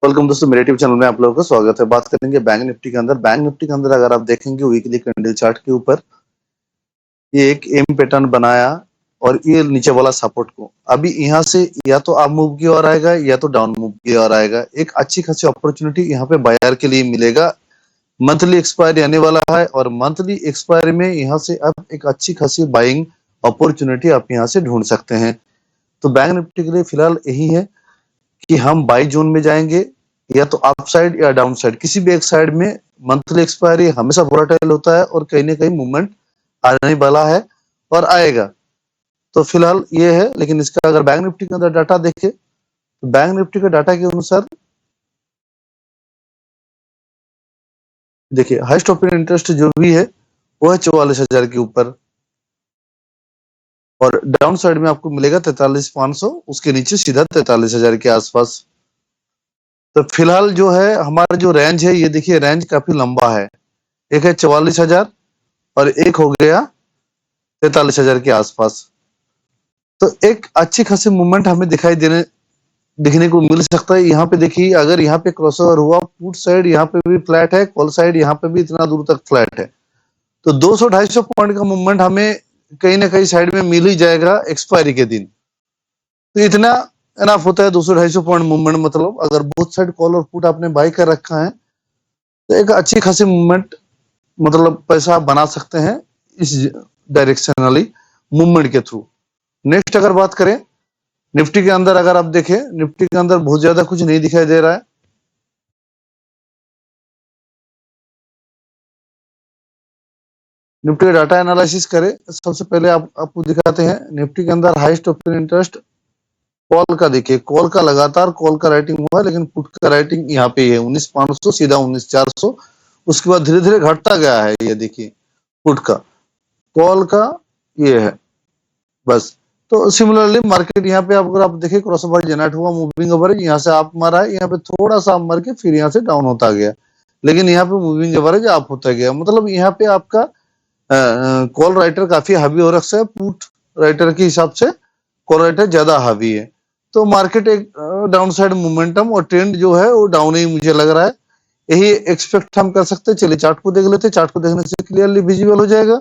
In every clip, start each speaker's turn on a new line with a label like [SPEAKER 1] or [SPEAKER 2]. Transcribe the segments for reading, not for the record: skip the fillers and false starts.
[SPEAKER 1] Welcome दोस्तों, मेरे YouTube channel में आप लोगों का स्वागत है। बात करेंगे बैंक निफ्टी के अंदर। बैंक निफ्टी के अंदर अगर आप देखेंगे वीकली कैंडल चार्ट के ऊपर ये एक एम पैटर्न बनाया और ये नीचे वाला सपोर्ट को अभी यहाँ से या तो अप मूव की ओर आएगा या तो डाउन मूव की ओर आएगा। एक अच्छी खासी अपॉर्चुनिटी यहाँ पे बायर के लिए मिलेगा। मंथली एक्सपायरी आने वाला है और मंथली एक्सपायरी में यहाँ से अब एक अच्छी खासी बाइंग अपॉर्चुनिटी आप यहाँ से ढूंढ सकते हैं। तो बैंक निफ्टी के लिए फिलहाल यही है कि हम बाई जोन में जाएंगे या तो अप साइड या डाउन साइड, किसी भी एक साइड में। मंथली एक्सपायरी हमेशा वोलेटाइल होता है और कहीं ना कहीं मूवमेंट आने वाला है और आएगा। तो फिलहाल ये है, लेकिन इसका अगर बैंक निफ्टी के अंदर डाटा देखे तो बैंक निफ्टी के डाटा के अनुसार देखिए हाईएस्ट ओपन इंटरेस्ट जो भी है वो है 44,000 के ऊपर और डाउन साइड में आपको मिलेगा 43,500, उसके नीचे सीधा 43,000 के आसपास। तो फिलहाल जो है हमारा जो रेंज है, ये देखिए रेंज काफी लंबा है। एक है 44,000 और एक हो गया 43,000 के आसपास। तो एक अच्छी खासी मूवमेंट हमें दिखने को मिल सकता है। यहाँ पे देखिए, अगर यहाँ पे क्रॉसओवर हुआ, पुट साइड यहाँ पे भी फ्लैट है, कॉल साइड यहाँ पे भी इतना दूर तक फ्लैट है, तो 200-250 पॉइंट का मूवमेंट हमें कहीं ना कहीं साइड में मिल ही जाएगा एक्सपायरी के दिन। तो इतना एनफ होता है 200-250 पॉइंट मूवमेंट। मतलब अगर बोथ साइड कॉल और पुट आपने बाई कर रखा है तो एक अच्छी खासी मूवमेंट, मतलब पैसा बना सकते हैं इस डायरेक्शनली मूवमेंट के थ्रू। नेक्स्ट अगर बात करें निफ्टी के अंदर, अगर आप देखें निफ्टी के अंदर बहुत ज्यादा कुछ नहीं दिखाई दे रहा है। निफ्टी का डाटा एनालिसिस करें, सबसे पहले आपको दिखाते हैं निफ्टी के अंदर हाईएस्ट ओपन इंटरेस्ट कॉल का। देखिए कॉल का लगातार कॉल का राइटिंग हुआ है, लेकिन पुट का राइटिंग यहाँ पे है 19,500 सीधा 19,400। उसके बाद धीरे धीरे घटता गया है। ये देखिए पुट का, कॉल का ये है बस। तो सिमिलरली मार्केट यहाँ पे अगर आप देखिए क्रॉसओवर जनरेट हुआ, मूविंग एवरेज यहाँ से आप मारा है, यहाँ पे थोड़ा सा आप मार के फिर यहाँ से डाउन होता गया, लेकिन यहाँ पे मूविंग एवरेज आप होता गया। मतलब यहाँ पे आपका कॉल राइटर काफी हावी हो रखा है, पुट राइटर के हिसाब से कॉल राइटर ज्यादा हावी है। तो मार्केट एक डाउन साइड मोमेंटम और ट्रेंड जो है वो डाउन ही मुझे लग रहा है, यही एक्सपेक्ट हम कर सकते हैं। चलिए चार्ट को देख लेते हैं। चार्ट को देखने से क्लियरली विजिबल हो जाएगा।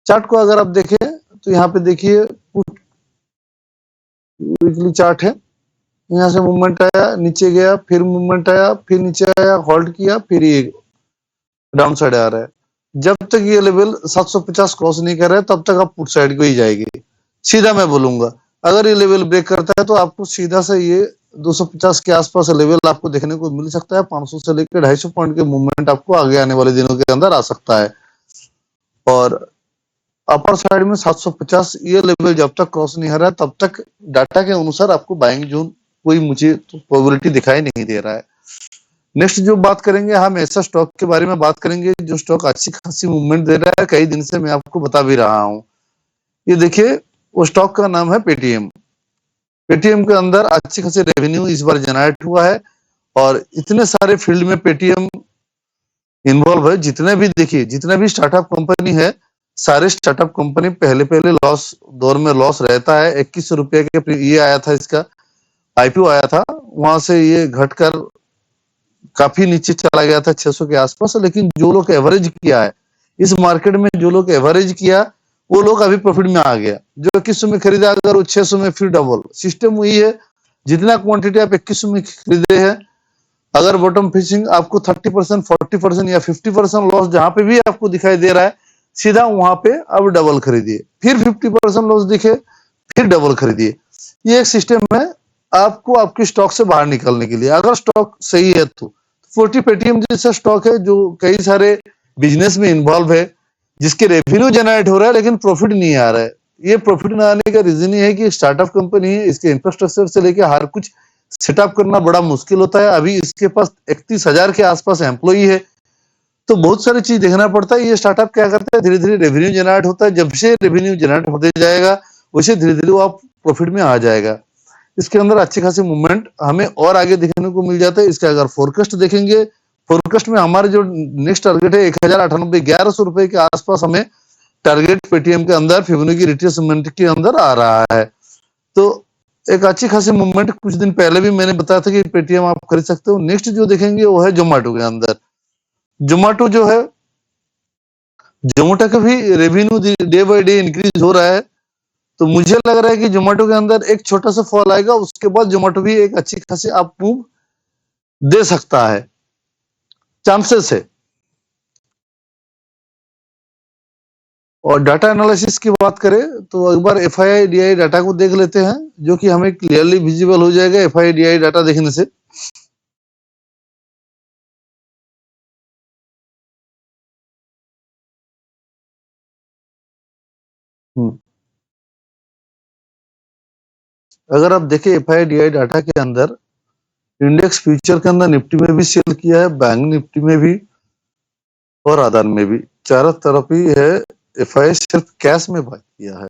[SPEAKER 1] चार्ट को अगर आप देखें तो यहाँ पे देखिए वीकली चार्ट है। यहाँ से मूवमेंट आया, नीचे गया, फिर मूवमेंट आया, फिर नीचे आया, होल्ड किया, फिर ये डाउन साइड आ रहा है। जब तक ये लेवल 750 क्रॉस नहीं कर रहा है तब तक आप पुट साइड को ही जाएगी। सीधा मैं बोलूंगा, अगर ये लेवल ब्रेक करता है तो आपको सीधा से ये 250 के आसपास लेवल आपको देखने को मिल सकता है। 500 से लेकर 250 पॉइंट के मूवमेंट आपको आगे आने वाले दिनों के अंदर आ सकता है। और अपर साइड में 750 ये लेवल जब तक क्रॉस नहीं हो रहा है तब तक डाटा के अनुसार आपको बाइंग जोन कोई मुझे प्रोबेबिलिटी दिखाई नहीं दे रहा है। नेक्स्ट जो बात करेंगे, हम ऐसा स्टॉक के बारे में बात करेंगे जो स्टॉक अच्छी खासी मूवमेंट दे रहा है, कई दिन से मैं आपको बता भी रहा हूं। ये देखिए वो स्टॉक का नाम है पेटीएम। पेटीएम के अंदर अच्छी खासी रेवेन्यू इस बार जनरेट हुआ है और इतने सारे फील्ड में पेटीएम इन्वॉल्व है। जितने भी देखिए, जितने भी स्टार्टअप कंपनी है, सारे स्टार्टअप कंपनी पहले लॉस दौर में लॉस रहता है। 21 रुपए के ये आया था, इसका आईपीओ आया था, वहां से ये घटकर काफी नीचे चला गया था 600 के आसपास। लेकिन जो लोग एवरेज किया है इस मार्केट में, जो लोग एवरेज किया वो लोग अभी प्रॉफिट में आ गया। जो 2100 में खरीदा अगर वो 600 में फिर डबल। सिस्टम वही है, जितना क्वांटिटी आप 2100 में खरीदे हैं, अगर बॉटम फिशिंग आपको 30%, 40% या 50% लॉस जहां पे भी आपको दिखाई दे रहा है, सीधा वहां पे अब डबल खरीदिए। फिर 50% लॉस दिखे फिर डबल खरीदिए। ये एक सिस्टम है आपको आपके स्टॉक से बाहर निकलने के लिए। अगर स्टॉक सही है तो 40 पेटीएम जैसा स्टॉक है जो कई सारे बिजनेस में इन्वॉल्व है, जिसके रेवेन्यू जनरेट हो रहा है लेकिन प्रॉफिट नहीं आ रहा है। ये प्रॉफिट ना आने का रीजन ये है कि स्टार्टअप कंपनी है, इसके इंफ्रास्ट्रक्चर से लेकर हर कुछ सेटअप करना बड़ा मुश्किल होता है। अभी इसके पास 31,000 के आसपास एम्प्लॉई है, तो बहुत सारी चीज देखना पड़ता है। ये स्टार्टअप क्या करता है, धीरे धीरे रेवेन्यू जनरेट होता है। जब से रेवेन्यू जनरेट होते जाएगा वैसे धीरे धीरे वो आप प्रॉफिट में आ जाएगा। इसके अंदर अच्छी खासी मूवमेंट हमें और आगे देखने को मिल जाता है। इसका अगर फोरकास्ट देखेंगे, फोरकास्ट में हमारे जो नेक्स्ट टारगेट है 1098, 1100 रुपए के आसपास हमें टारगेट पेटीएम के अंदर फिबोनाची रिट्रेसमेंट के अंदर आ रहा है। तो एक अच्छी खासी मूवमेंट कुछ दिन पहले भी मैंने बताया था कि पेटीएम आप खरीद सकते हो। नेक्स्ट जो देखेंगे वो है जोमेटो के अंदर। जोमेटो जो है, जोमेटो का भी revenue day by day increase हो रहा है। तो मुझे लग रहा है कि जोमेटो के अंदर एक छोटा सा फॉल आएगा, उसके बाद जोमेटो भी एक अच्छी खासी अप मूव दे सकता है, चांसेस है। और डाटा एनालिसिस की बात करें तो एक बार एफआईआई डीआई डाटा को देख लेते हैं, जो कि हमें क्लियरली विजिबल हो जाएगा एफआईआई डीआई डाटा देखने से। हम्म, अगर आप देखें एफआईआई डीआई डाटा के अंदर, इंडेक्स फ्यूचर के अंदर निफ्टी में भी सेल किया है, बैंक निफ्टी में भी और आधार में भी, चारों तरफ ही है। एफआईआई सिर्फ कैश में बाय किया है।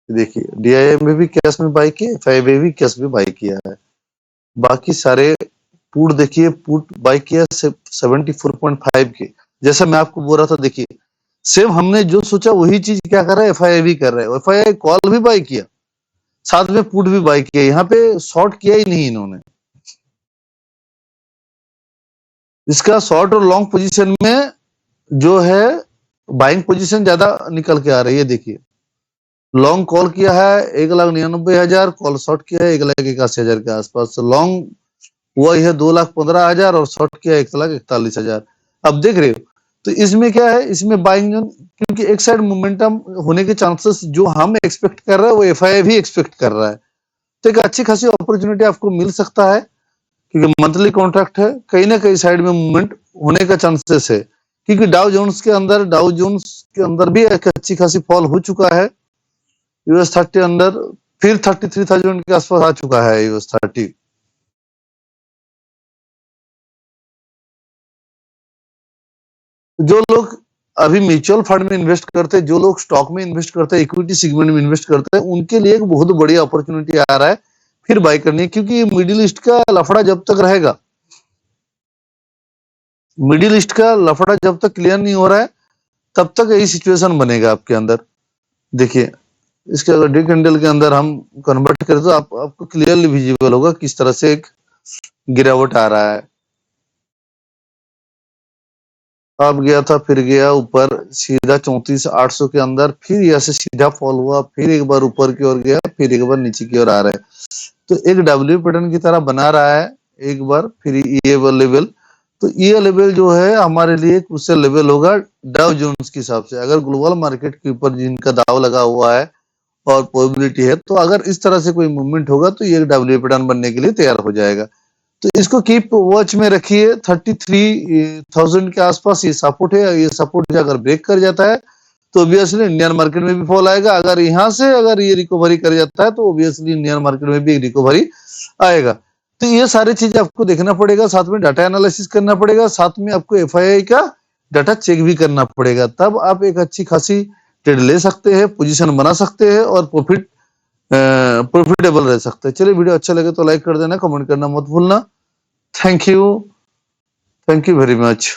[SPEAKER 1] देखिए डीआईआई में भी कैश में बाय किया, एफआईआई में भी कैश में बाय किया है। बाकी सारे पुट देखिए, पुट बाय किया 74.5 के। जैसा मैं आपको बोल रहा था, देखिए सेम हमने जो सोचा वही चीज क्या कर रहा है एफआईआई भी कर रहा है। एफआईआई कॉल भी बाय किया, साथ में पुट भी बाय किया, यहाँ पे शॉर्ट किया ही नहीं इन्होंने। इसका शॉर्ट और लॉन्ग पोजीशन में जो है बाइंग पोजीशन ज्यादा निकल के आ रही है। देखिए लॉन्ग कॉल किया है 1,99,000, कॉल शॉर्ट किया है 1,81,000 के आसपास। लॉन्ग हुआ है 2,15,000 और शॉर्ट किया 1,41,000। अब देख रहे हो, तो इसमें क्या है, इसमें बाइंग, क्योंकि एक साइड मोमेंटम होने के चांसेस जो हम एक्सपेक्ट कर रहे हैं वो एफआईआई भी एक्सपेक्ट कर रहा है। तो एक अच्छी खासी अपॉर्चुनिटी आपको मिल सकता है, क्योंकि मंथली कॉन्ट्रैक्ट है, कहीं ना कहीं साइड में मूवमेंट होने का चांसेस है। क्योंकि डाउ जोन्स के अंदर भी एक अच्छी खासी फॉल हो चुका है। यूएस 30 अंदर फिर 33,000 के आसपास आ चुका है यूएस 30। जो लोग अभी म्यूचुअल फंड में इन्वेस्ट करते हैं, जो लोग स्टॉक में इन्वेस्ट करते हैं, इक्विटी सेगमेंट में इन्वेस्ट करते हैं, उनके लिए एक बहुत बड़ी अपॉर्चुनिटी आ रहा है फिर बाय करनी है। क्योंकि ये मिडिल ईस्ट का लफड़ा जब तक रहेगा, मिडिल ईस्ट का लफड़ा जब तक क्लियर नहीं हो रहा है, तब तक यही सिचुएशन बनेगा आपके अंदर। देखिए इसके अगर डे कैंडल के अंदर हम कन्वर्ट करें तो आपको क्लियरली विजिबल होगा किस तरह से एक गिरावट आ रहा है। अब गया था, फिर गया ऊपर सीधा 34,800 के अंदर, फिर यहाँ से सीधा फॉल हुआ, फिर एक बार ऊपर की ओर गया, फिर एक बार नीचे की ओर आ रहा है। तो एक डब्ल्यू पैटर्न की तरह बना रहा है एक बार, फिर ये लेवल। तो ये लेवल जो है हमारे लिए क्रूशियल लेवल होगा डाउ जोन्स के हिसाब से। अगर ग्लोबल मार्केट के ऊपर जिनका दाव लगा हुआ है और प्रोबेबिलिटी है, तो अगर इस तरह से कोई मूवमेंट होगा तो ये डब्ल्यू पैटर्न बनने के लिए तैयार हो जाएगा। तो इसको कीप वॉच में रखिए। 33,000 के आसपास ये सपोर्ट है, ये सपोर्ट अगर ब्रेक कर जाता है तो ऑब्वियसली इंडियन मार्केट में भी फॉल आएगा। अगर यहाँ से अगर ये रिकवरी कर जाता है तो ऑब्वियसली इंडियन मार्केट में भी रिकवरी आएगा। तो ये सारी चीज आपको देखना पड़ेगा, साथ में डाटा एनालिसिस करना पड़ेगा, साथ में आपको एफआईआई का डाटा चेक भी करना पड़ेगा। तब आप एक अच्छी खासी ट्रेड ले सकते हैं, पोजीशन बना सकते हैं और प्रॉफिटेबल रह सकते हैं। चलिए वीडियो अच्छा लगे तो लाइक कर देना, कमेंट करना मत भूलना। Thank you very much.